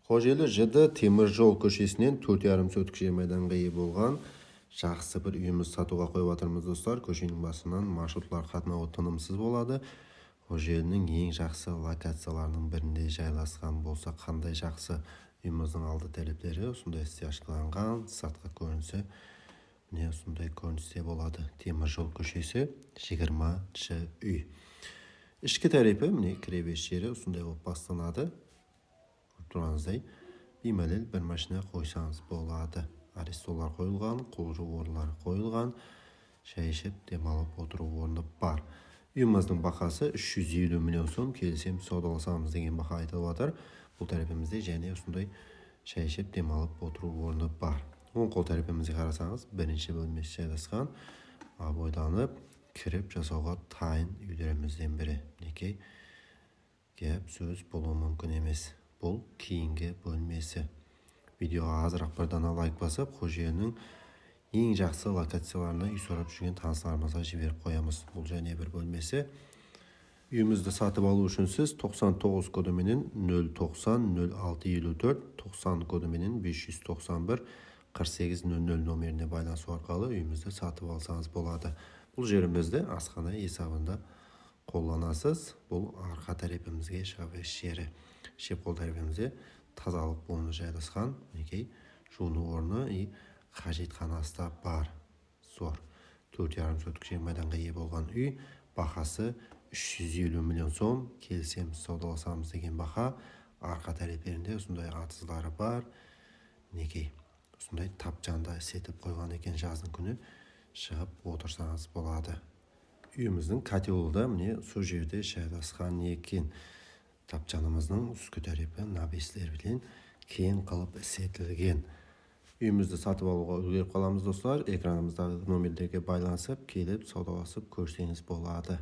Қожелі жыды темір жол көшесінен 4,5 сотық жер майданға ие болған жақсы бір үйіміз сатуға қойып жатырмыз достар. Көшенің басынан маршрутлар қатынауы тынымсыз болады. Қожелінің ең жақсы локацияларының бірінде жайласқан болса, қандай жақсы үйіміздің алды талаптары осындай істе ашылған, сатқа көрінісі міне осындай көріністе болады. Темір жол көшесі 20-ші үй. Ішкі тарапы міне кіреберіс жері осындай болып басталады. Тұрғаныңыздай беймәлел бір машина қойсаңыз болады. Арестолар қойылған, қолжу орынлары қойылған, шай ішіп демалып отыру орны бар. Үйіміздің бақасы 350 миллион сом, келісем саудаласамыз деген бақа айтылып жатыр. Бұл тарапымызда және осындай шай ішіп демалып отыру орны бар. Оң қол тарапымызға қарасаңыз, бірінші бөлмесі жайғасқан, абайланып кіріп жасауға тайын үйлерімізден бірі. Неке кеп сөз болуы мүмкін емес. Бұл кейінгі бөлмесі. Видеоға азырақ бір дана лайк басып, қожелінің ең жақсы локацияларына үй сұрап жүрген таныстарымызға жіберіп қоямыз. Бұл және бір бөлмесі. Үйімізді сатып алу үшін сіз 99 кодыменен 090-0654, 90 кодыменен 591 4800 номеріне байланысу арқылы үйімізді сатып алсаңыз болады. Бұл жерімізді асхана есебінде қолданасыз. Бұл арқа тарапымызға шығабеш жері. Шеп қол тарапымызда тазалық орны жайғасқан, мінекей жуыну орны қажетханасы да бар. Зор 4,5 сотық жер майданға ие болған үй, бақасы 350 миллион сом, келісеміз саудаласамыз деген бақа. Арқа тарапында осындай атызлары бар. Мінекей осындай тапжанда сетіп қойған екен, жаздың күні шығып отырсаңыз болады. Үйіміздің котелы да міне сол жерде жайғасқан екен. Тапчанымыздың үскі тарапы набеслер білен кең қылып істетілген. Үйімізді сатып алуға үлгеріп қаламыз достар. Экранымыздағы номерлерге байланысып, келіп саудаласып көрсеңіз болады.